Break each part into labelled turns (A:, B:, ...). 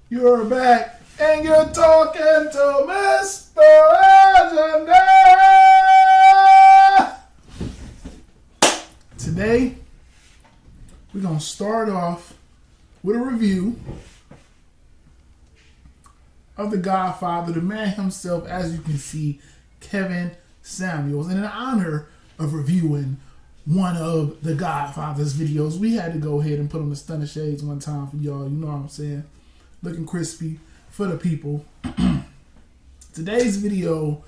A: You're back, and you're talking to Mr. Legendary. Today, we're going to start off with a review of The Godfather, the man himself, as you can see, Kevin Samuels. And in honor of reviewing one of The Godfather's videos, we had to go ahead and put on the stunner shades one time for y'all. You know what I'm saying? Looking crispy for the people. Today's video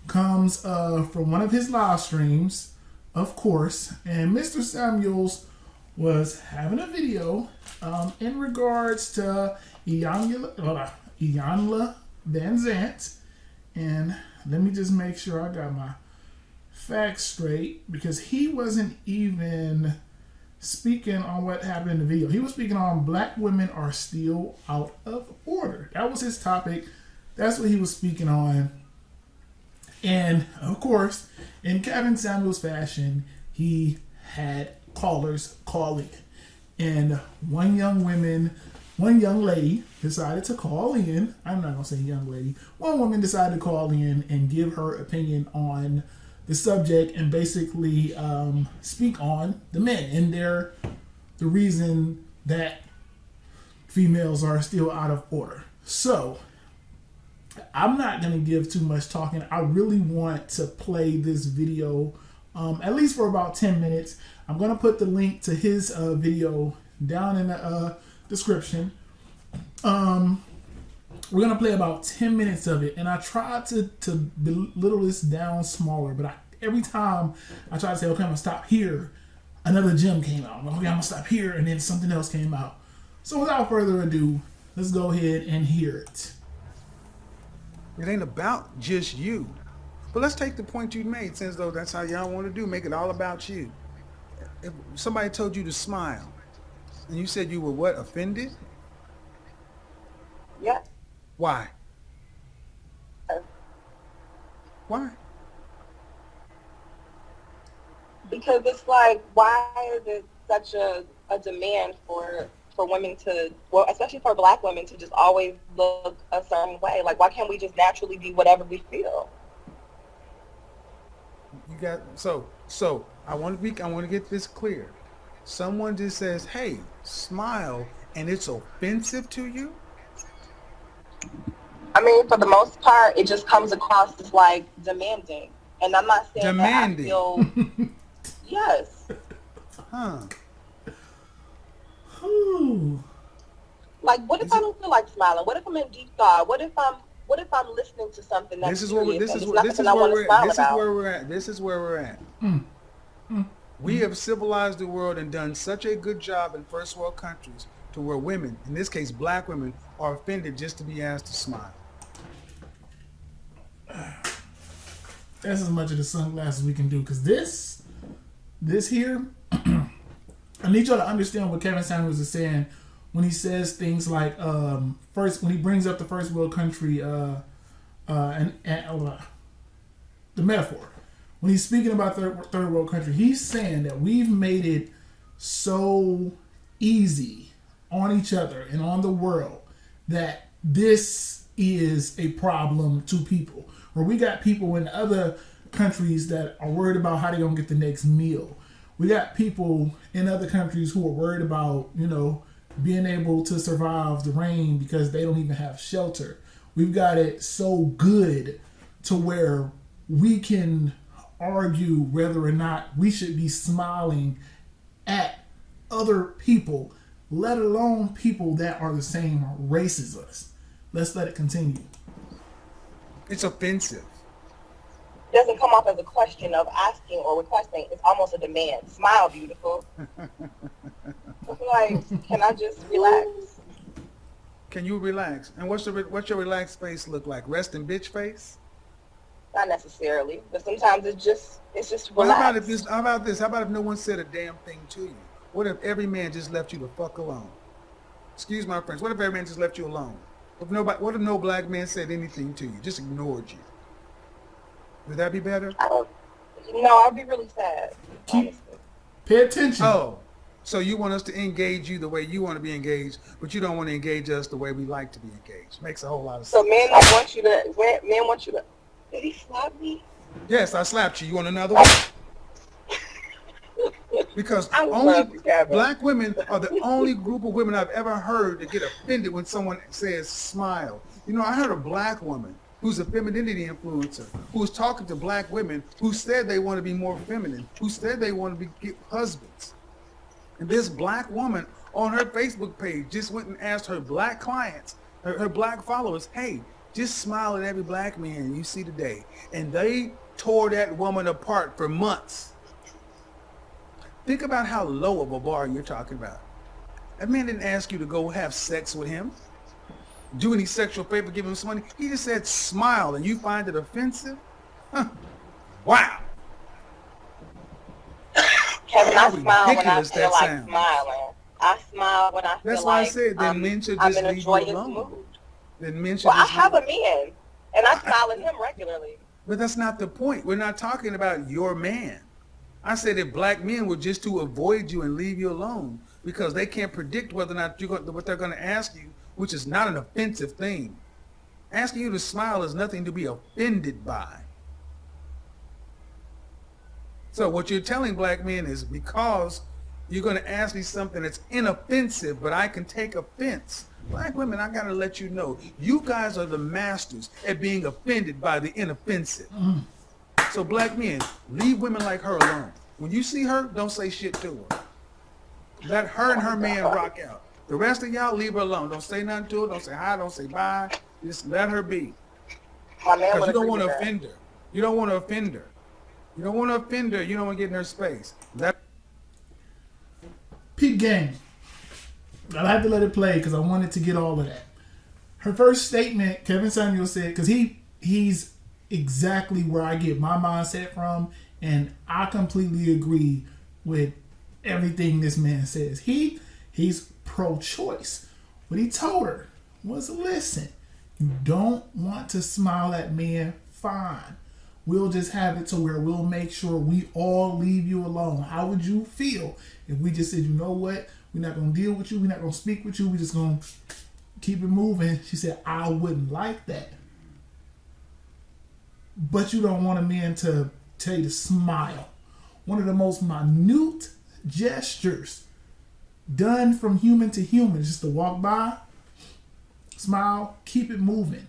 A: comes from one of his live streams, of course, and Mr. Samuels was having a video in regards to Iyanla Van Zant. And let me just make sure I got my facts straight, because he wasn't even speaking on what happened in the video. He was speaking on black women are still out of order. That was his topic. That's what he was speaking on. And of course, in Kevin Samuels fashion, he had callers call in. And one young lady decided to call in. I'm not going to say young lady. One woman decided to call in and give her opinion on the subject and basically speak on the men and the reason that females are still out of order. So I'm not going to give too much talking. I really want to play this video at least for about 10 minutes. I'm going to put the link to his video down in the description. We're going to play about 10 minutes of it, and I tried to belittle this down smaller, but every time I try to say, okay, I'm going to stop here, another gem came out. Okay, I'm going to stop here, and then something else came out. So without further ado, let's go ahead and hear it.
B: It ain't about just you. But let's take the point you made, since though that's how y'all want to do, make it all about you. If somebody told you to smile, and you said you were what, offended?
C: Yeah.
B: Why? Why?
C: Because it's like, why is it such a demand for women to, well, especially for black women, to just always look a certain way? Like, why can't we just naturally be whatever we feel?
B: You got so I want to get this clear. Someone just says, "Hey, smile," and it's offensive to you?
C: I mean, for the most part, it just comes across as like demanding. And I'm not saying
B: Demanding.
C: that I feel, yes.
B: Huh.
A: Ooh.
C: Like, what if I don't feel like smiling? What if I'm in deep thought? What if I'm listening to something that's
B: This is
C: serious
B: where we're at. This is where we're at. We have civilized the world and done such a good job in first world countries to where women, in this case black women, are offended just to be asked to smile.
A: That's as much of the sunglasses we can do, because this here, I need y'all to understand what Kevin Samuels is saying when he says things like, first, when he brings up the first world country, the metaphor. When he's speaking about third world country, he's saying that we've made it so easy on each other and on the world that this is a problem to people. Where we got people in other countries that are worried about how they're going to get the next meal. We got people in other countries who are worried about, being able to survive the rain because they don't even have shelter. We've got it so good to where we can argue whether or not we should be smiling at other people, let alone people that are the same race as us. Let's let it continue.
B: It's offensive.
C: It doesn't come off as a question of asking or requesting. It's almost a demand. Smile, beautiful. It's like, can I just relax?
B: Can you relax? And what's your relaxed face look like? Resting bitch face?
C: Not necessarily, but sometimes it's just
B: Well,
C: relax.
B: how about this? How about if no one said a damn thing to you? What if every man just left you the fuck alone? Excuse my French. What if every man just left you alone? What if no black man said anything to you? Just ignored you? Would that be better?
C: I don't. No, I'd be really sad. Honestly.
A: Pay attention.
B: Oh, So you want us to engage you the way you want to be engaged, but you don't want to engage us the way we like to be engaged. Makes a whole lot of sense.
C: So men want you to. Men want you to. Did he slap me?
B: Yes, I slapped you. You want another one? Because only black women are the only group of women I've ever heard that get offended when someone says smile. You know, I heard a black woman who's a femininity influencer who was talking to black women who said they want to be more feminine, who said they want to get husbands. And this black woman on her Facebook page just went and asked her black clients, her black followers, hey, just smile at every black man you see today. And they tore that woman apart for months. Think about how low of a bar you're talking about. That man didn't ask you to go have sex with him, do any sexual favor, give him some money. He just said smile, and you find it offensive? Huh. Wow.
C: Kevin, I smile when I
B: ridiculous
C: feel
B: that
C: like
B: sounds.
C: smiling. I smile when I feel
B: That's why I
C: like
B: said then men should
C: I'm
B: just
C: in a
B: leave you
C: joyous
B: alone.
C: mood.
B: Then men should
C: Well, I
B: just
C: have
B: leave.
C: a man, and I smile at him regularly.
B: But that's not the point. We're not talking about your man. I said if black men were just to avoid you and leave you alone because they can't predict whether or not what they're going to ask you, which is not an offensive thing. Asking you to smile is nothing to be offended by. So what you're telling black men is because you're going to ask me something that's inoffensive, but I can take offense. Black women, I got to let you know, you guys are the masters at being offended by the inoffensive. So black men, leave women like her alone. When you see her, don't say shit to her. Let her and her man rock out. The rest of y'all, leave her alone. Don't say nothing to her. Don't say hi. Don't say bye. Just let her be. Because you don't want to offend her. You don't want to offend her. You don't want to offend her. You don't want to get in her space.
A: Peep game. I had to let it play because I wanted to get all of that. Her first statement, Kevin Samuel said, because he's exactly where I get my mindset from, and I completely agree with everything this man says. He's pro-choice. What he told her was, listen, you don't want to smile at men, fine. We'll just have it to where we'll make sure we all leave you alone. How would you feel if we just said, you know what, we're not going to deal with you, we're not going to speak with you, we're just going to keep it moving? She said, I wouldn't like that. But you don't want a man to tell you to smile. One of the most minute gestures done from human to human is just to walk by, smile, keep it moving.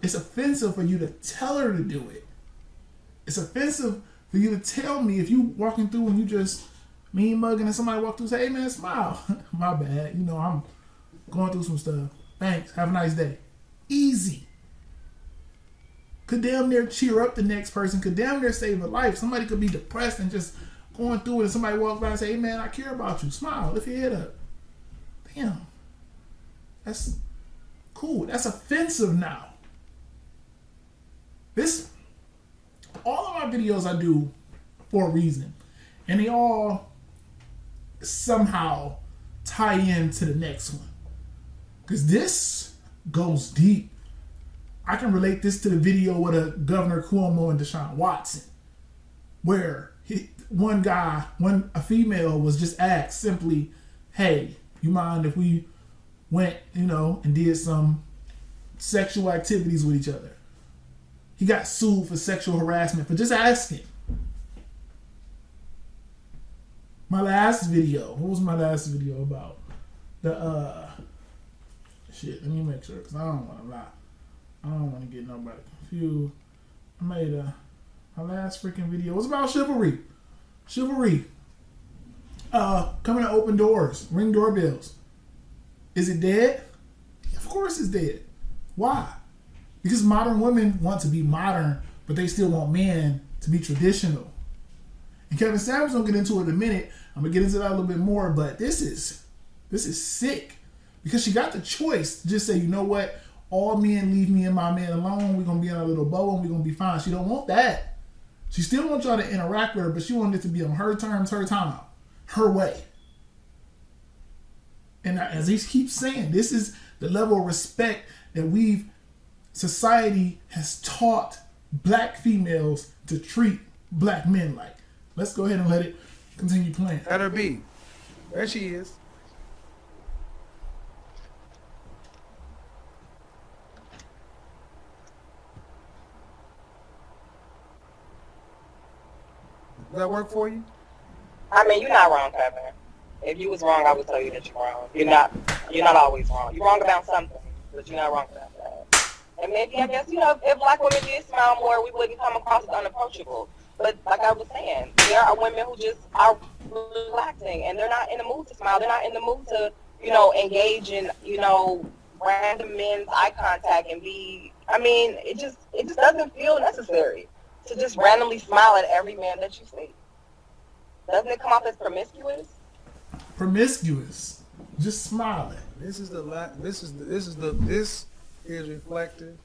A: It's offensive for you to tell her to do it. It's offensive for you to tell me if you walking through and you just mean mugging and somebody walk through and say, hey man, smile. My bad. You know, I'm going through some stuff. Thanks. Have a nice day. Easy. Could damn near cheer up the next person. Could damn near save a life. Somebody could be depressed and just going through it and somebody walks by and say, hey man, I care about you. Smile. Lift your head up. Damn. That's cool. That's offensive now. All of my videos I do for a reason. And they all somehow tie into the next one. Because this goes deep. I can relate this to the video with a Governor Cuomo and Deshaun Watson, where a female was just asked simply, hey, you mind if we went, and did some sexual activities with each other? He got sued for sexual harassment for just asking. My last video, what was my last video about? Let me make sure, because I don't want to lie. I don't want to get nobody confused. I made my last freaking video was about chivalry. Chivalry. Coming to open doors, ring doorbells. Is it dead? Of course it's dead. Why? Because modern women want to be modern, but they still want men to be traditional. And Kevin Samuels will get into it in a minute. I'm gonna get into that a little bit more, but this is sick. Because she got the choice to just say, you know what? All men leave me and my man alone. We're going to be in our little bubble and we're going to be fine. She don't want that. She still wants y'all to interact with her, but she wanted it to be on her terms, her time, her way. And as he keeps saying, this is the level of respect that society has taught black females to treat black men like. Let's go ahead and let it continue playing.
B: Let her be. There she is. Does that work for you?
C: I mean, you're not wrong, Kevin. If you was wrong, I would tell you that you're wrong. You're not always wrong. You're wrong about something, but you're not wrong about that. And maybe, I guess, if black women did smile more, we wouldn't come across as unapproachable. But like I was saying, there are women who just are relaxing, and they're not in the mood to smile. They're not in the mood to, engage in, random men's eye contact and be. I mean, it just doesn't feel necessary to just randomly smile at every man that you see. Doesn't it come off as promiscuous?
A: Promiscuous, just smiling.
B: This is reflective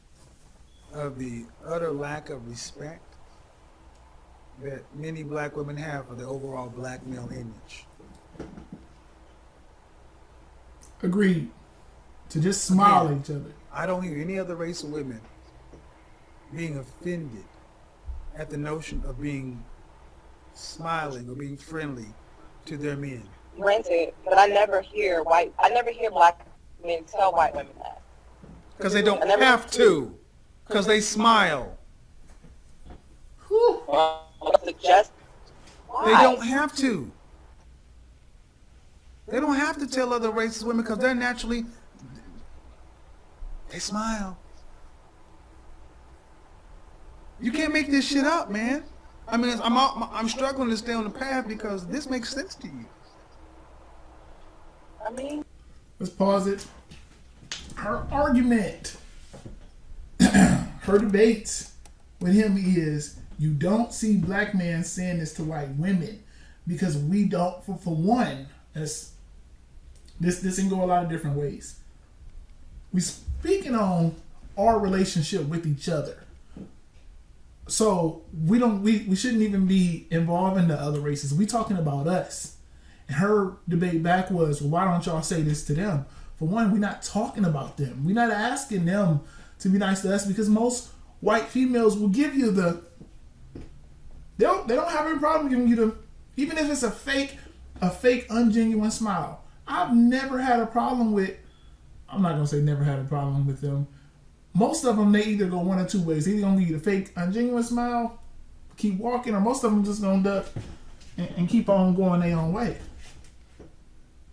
B: of the utter lack of respect that many black women have for the overall black male image.
A: Agreed. To just smile at each other.
B: I don't hear any other race of women being offended at the notion of being smiling or being friendly to their men.
C: Granted, but I never hear black men tell white women that.
B: Because they don't have to. Because they smile.
C: Suggest why?
B: They don't have to. They don't have to tell other racist women because they're naturally, they smile. You can't make this shit up, man. I mean, I'm struggling to stay on the path because this makes sense to you.
C: I mean,
A: let's pause it. Her argument, her debates with him is, you don't see black men saying this to white women because we don't. For one, this can go a lot of different ways. We speaking on our relationship with each other. So we shouldn't even be involving the other races. We talking about us. And her debate back was, well, why don't y'all say this to them? For one, we're not talking about them. We're not asking them to be nice to us because most white females will give you they don't have any problem giving you the, even if it's a fake ungenuine smile. I've never had a problem with, I'm not gonna say never had a problem with them. Most of them, they either go one or two ways. They either gonna give you the fake ungenuine smile, keep walking, or most of them just gonna duck and keep on going their own way.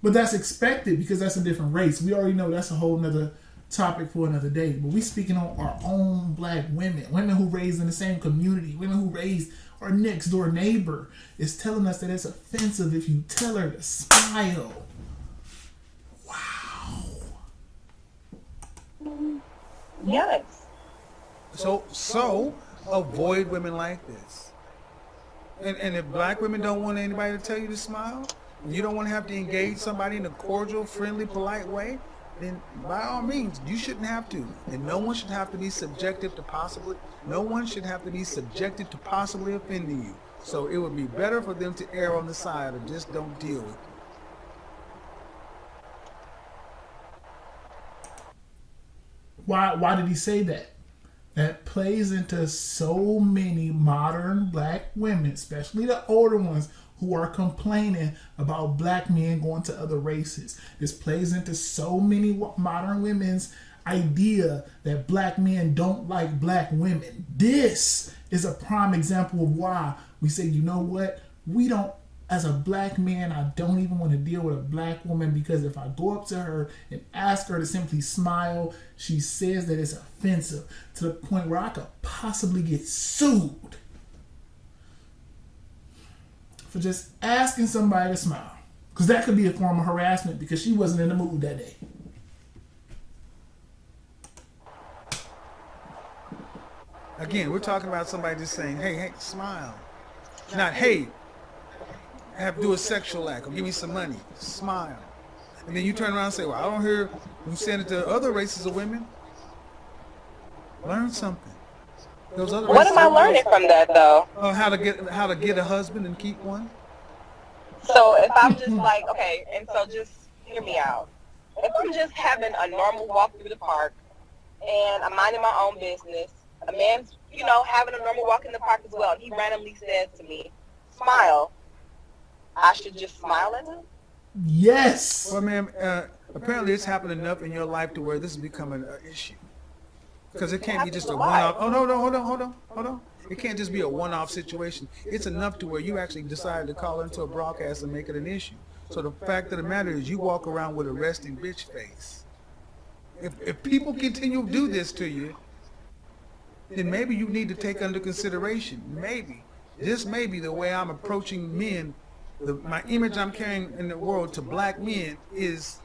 A: But that's expected because that's a different race. We already know that's a whole nother topic for another day. But we speaking on our own black women who raised in the same community, women who raised our next door neighbor, is telling us that it's offensive if you tell her to smile. Wow.
C: yes.
B: So avoid women like this. And if black women don't want anybody to tell you to smile, and you don't want to have to engage somebody in a cordial, friendly, polite way, then by all means, you shouldn't have to. And no one should have to be subjected to possibly offending you. So it would be better for them to err on the side of just don't deal with it.
A: Why did he say that? That plays into so many modern black women, especially the older ones, who are complaining about black men going to other races. This plays into so many modern women's idea that black men don't like black women. This is a prime example of why we say, you know what? We don't, as a black man, I don't even want to deal with a black woman because if I go up to her and ask her to simply smile, she says that it's offensive to the point where I could possibly get sued for just asking somebody to smile. Because that could be a form of harassment because she wasn't in the mood that day.
B: Again, we're talking about somebody just saying, hey, smile. Not, hey, do a sexual act or give me some money. Smile. And then you turn around and say, well, I don't hear you saying it to other races of women. Learn something. Those other
C: What am I learning from that, though?
B: How to get a husband and keep one.
C: So if I'm just like, okay, and so just hear me out. If I'm just having a normal walk through the park and I'm minding my own business, a man's, having a normal walk in the park as well, and he randomly says to me, smile, I should just smile at him?
A: Yes.
B: Well, ma'am, apparently it's happened enough in your life to where this is becoming an issue. Because it can't be just a one-off. Oh, no, hold on. It can't just be a one-off situation. It's enough to where you actually decided to call into a broadcast and make it an issue. So the fact of the matter is you walk around with a resting bitch face. If people continue to do this to you, then maybe you need to take under consideration, maybe, this may be the way I'm approaching men. My image I'm carrying in the world to black men is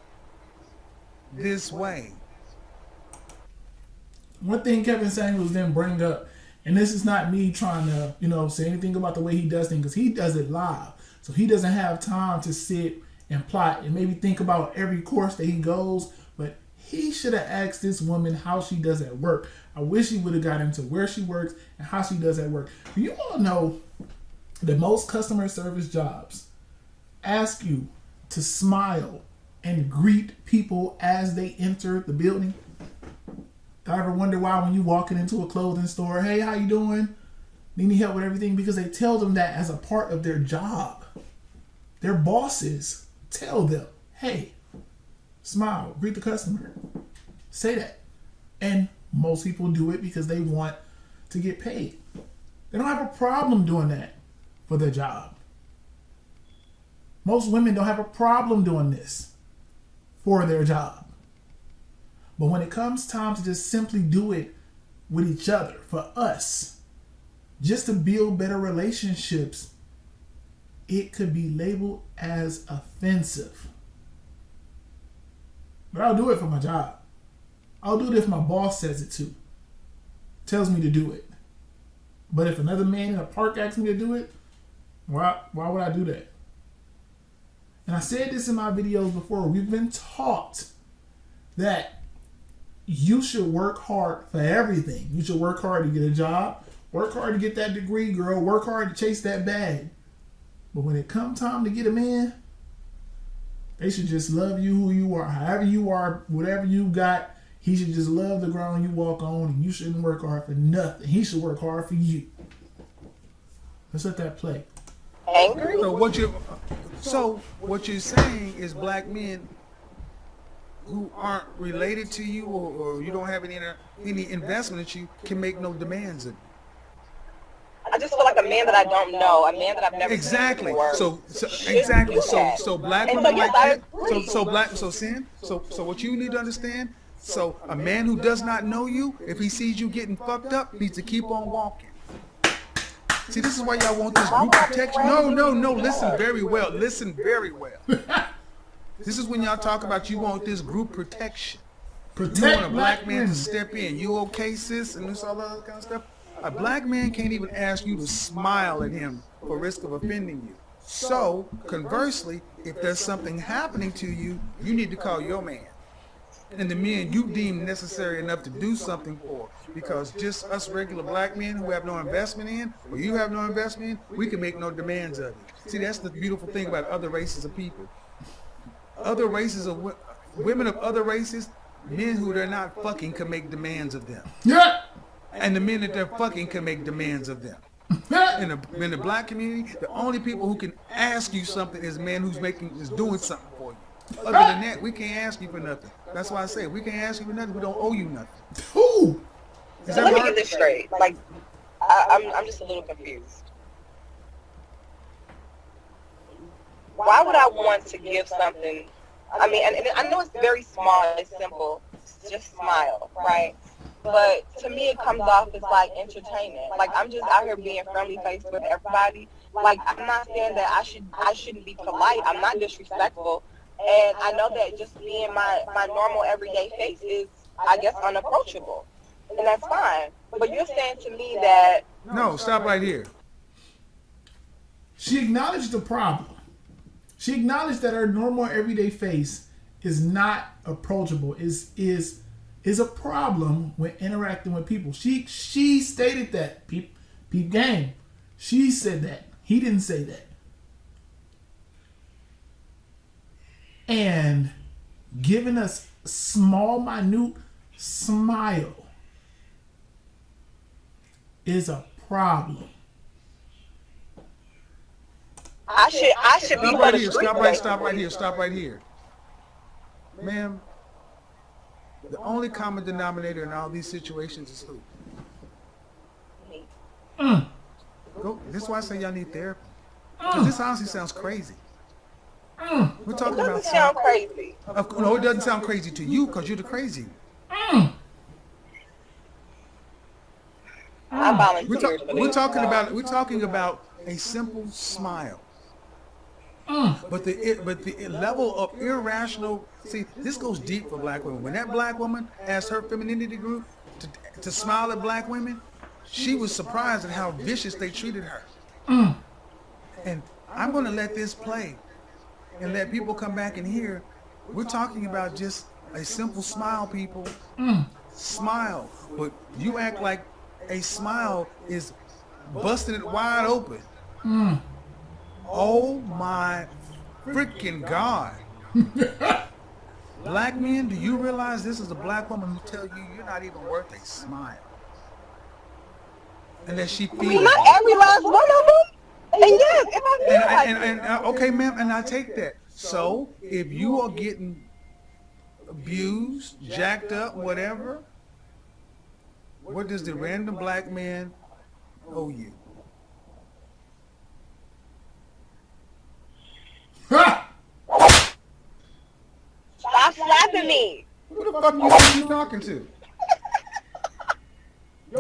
B: this way.
A: One thing Kevin Samuels didn't bring up, and this is not me trying to, say anything about the way he does things, because he does it live. So he doesn't have time to sit and plot and maybe think about every course that he goes, but he should have asked this woman how she does at work. I wish he would have got into where she works and how she does at work. Do you all know that most customer service jobs ask you to smile and greet people as they enter the building? I ever wonder why when you walking into a clothing store, hey, how you doing? Need any help with everything? Because they tell them that as a part of their job. Their bosses tell them, hey, smile, greet the customer. Say that. And most people do it because they want to get paid. They don't have a problem doing that for their job. Most women don't have a problem doing this for their job. But when it comes time to just simply do it with each other, for us, just to build better relationships, it could be labeled as offensive. But I'll do it for my job. I'll do it if my boss says it to. Tells me to do it. But if another man in a park asks me to do it, why would I do that? And I said this in my videos before. We've been taught that you should work hard for everything. You should work hard to get a job. Work hard to get that degree, girl. Work hard to chase that bag. But when it comes time to get a man, they should just love you who you are. However you are, whatever you got, he should just love the ground you walk on, and you shouldn't work hard for nothing. He should work hard for you. Let's let that play.
C: Angry?
B: So what you're saying is black men who aren't related to you or you don't have any investment in you can make no demands of you.
C: I just feel like a man that I don't know, a man that I've never
B: Exactly.
C: seen before.
B: Exactly.
C: that.
B: So black
C: And
B: women
C: so, yes,
B: like
C: I
B: that.
C: agree.
B: So what you need to understand. So a man who does not know you, if he sees you getting fucked up, needs to keep on walking. See, this is why y'all want this group protection. No. Listen very well. This is when y'all talk about you want this group protection.
A: Protect
B: You want a black
A: black
B: man
A: men.
B: to step in. You okay, sis? And this all that other kind of stuff. A black man can't even ask you to smile at him for risk of offending you. So, conversely, if there's something happening to you, you need to call your man. And the men you deem necessary enough to do something for. Because just us regular black men who have no investment in, or you have no investment in, we can make no demands of you. See, that's the beautiful thing about other races of people. Other races of women of other races, men who they're not fucking can make demands of them.
A: Yeah.
B: And the men that they're fucking can make demands of them. In the black community, the only people who can ask you something is men who's doing something for you. Other than that, we can't ask you for nothing. That's why I say we can't ask you for nothing. We don't owe you nothing.
A: Ooh.
C: So let me get this straight. Like, I'm just a little confused. Why would I want to give something? I mean, and I know it's very small, it's simple, it's just smile, right? But to me, it comes off as like entertainment. Like I'm just out here being friendly faced with everybody. Like I'm not saying that I shouldn't be polite. I'm not disrespectful, and I know that just being my normal everyday face is, I guess, unapproachable, and that's fine. But you're saying to me that
B: No, stop right here.
A: She acknowledged the problem. She acknowledged that her normal everyday face is not approachable, is a problem when interacting with people. She stated that. Peep gang. She said that. He didn't say that. And giving us small, minute smile is a problem.
C: I should be
B: Stop
C: for
B: right
C: the
B: here.
C: street.
B: Stop right here. Ma'am, the only common denominator in all these situations is who? Go. This is why I say y'all need therapy. Because this honestly sounds crazy. We're
C: It
B: talking
C: doesn't
B: about
C: sound crazy.
B: No, it doesn't sound crazy to you because you're the crazy.
C: I volunteered for
B: We're
C: this.
B: talking about a simple smile. But the level of irrational. See, this goes deep for black women. When that black woman asked her femininity group to smile at black women, she was surprised at how vicious they treated her. And I'm going to let this play and let people come back and hear. We're talking about just a simple smile, people. Smile. But you act like a smile is busting it wide open. Oh my freaking God. Black men, do you realize this is a black woman who tells you you're not even worth a smile? And that she
C: I mean,
B: feels
C: not every last one of them. And yes, if I feel like it.
B: okay, ma'am, and I take that. So if you are getting abused, jacked up, whatever, what does the random black man owe you?
C: Stop slapping me.
B: Who the fuck you think you talking to?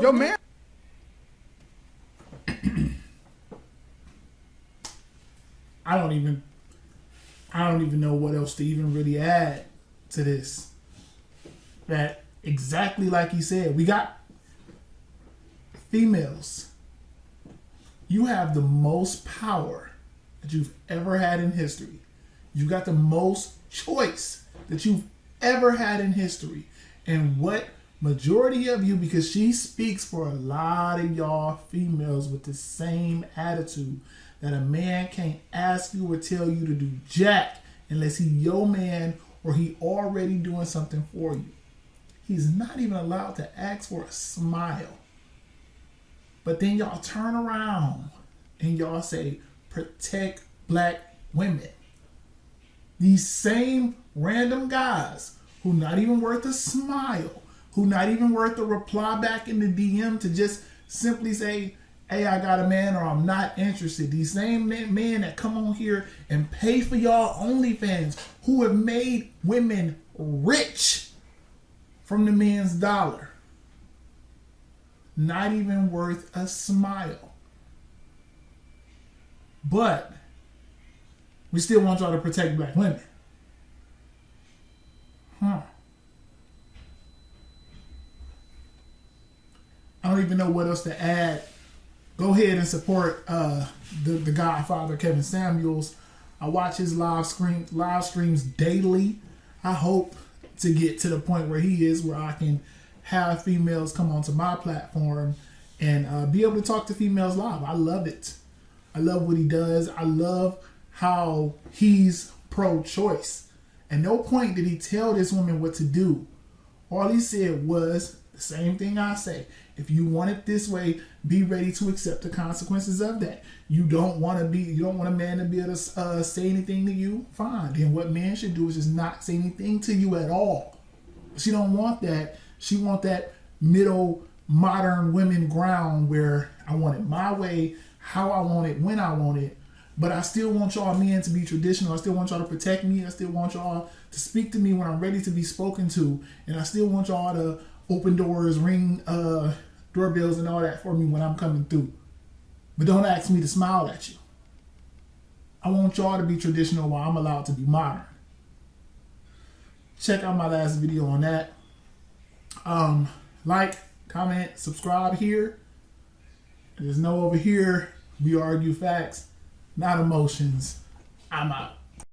B: Yo, man.
A: I don't even know what else to even really add to this. That exactly like you said, we got females. You have the most power that you've ever had in history. You got the most choice that you've ever had in history. And what majority of you, because she speaks for a lot of y'all females with the same attitude, that a man can't ask you or tell you to do jack unless he your man or he already doing something for you. He's not even allowed to ask for a smile. But then y'all turn around and y'all say, protect black women. These same random guys who not even worth a smile, who not even worth a reply back in the DM to just simply say, hey, I got a man or I'm not interested. These same men that come on here and pay for y'all OnlyFans, who have made women rich from the men's dollar. Not even worth a smile. But we still want y'all to protect black women. I don't even know what else to add. Go ahead and support the Godfather, Kevin Samuels. I watch his live streams daily. I hope to get to the point where he is, where I can have females come onto my platform and be able to talk to females live. I love it. I love what he does. I love how he's pro-choice. At no point did he tell this woman what to do. All he said was the same thing I say. If you want it this way, be ready to accept the consequences of that. You don't want a man to be able to say anything to you, fine. Then what men should do is just not say anything to you at all. She don't want that. She want that middle modern women ground where I want it my way, how I want it, when I want it. But I still want y'all men to be traditional. I still want y'all to protect me. I still want y'all to speak to me when I'm ready to be spoken to. And I still want y'all to open doors, ring doorbells and all that for me when I'm coming through. But don't ask me to smile at you. I want y'all to be traditional while I'm allowed to be modern. Check out my last video on that. Like, comment, subscribe here. There's no over here. We argue facts, not emotions. I'm out.